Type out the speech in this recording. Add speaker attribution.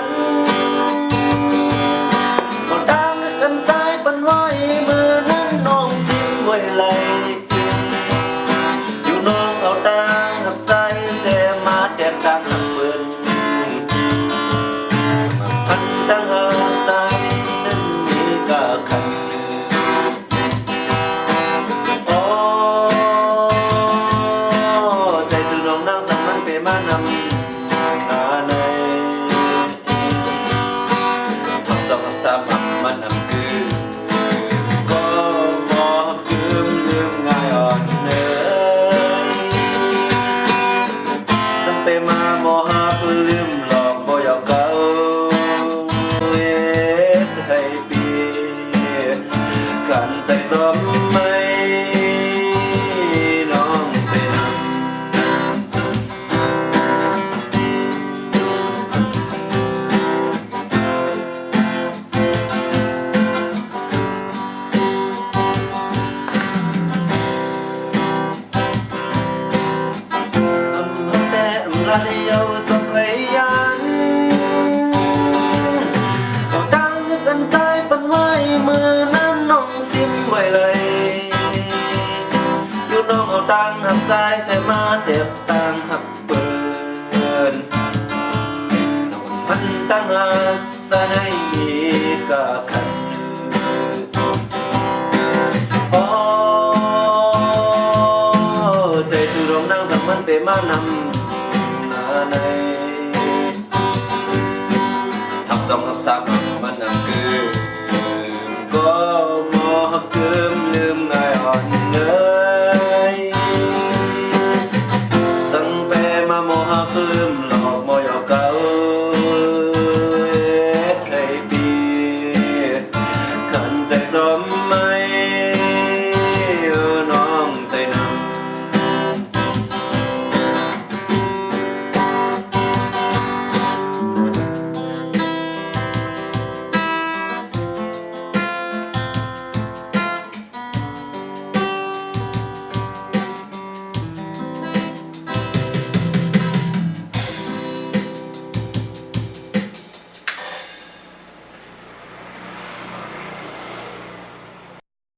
Speaker 1: นก็ต่างกันสายปันไว้มือนั้นน้องสิ้นไว้ไหลอยู่น้องเอาต่างหักใจเสมาแตกต่างหักเปิ้นพันตั้งหักใจนั้นมีกะขันใจสื่อน้องนางสังมันเปมานำสามัคมันนำคือก็มองลืมง่ายอ่อนเนยสัมเปมาโมหะเพื่อลืมหลอกบ่อยากเก่าเอ็ดให้ปีกันใจสมไม่น้องเป็นละเดียวสักพยันก็ตั้งกันใจปันไว้มือนั้นน้องสิ้นไว้เลยอยู่น้องเอาตังหักใจใส่มาเด็บตังหักเปินน้องมันตั้งหักสะในมีกะขันใจสุดงนั่งสังมันเปมานำหักสองหักสามมันนำคือก็มอหักเกิม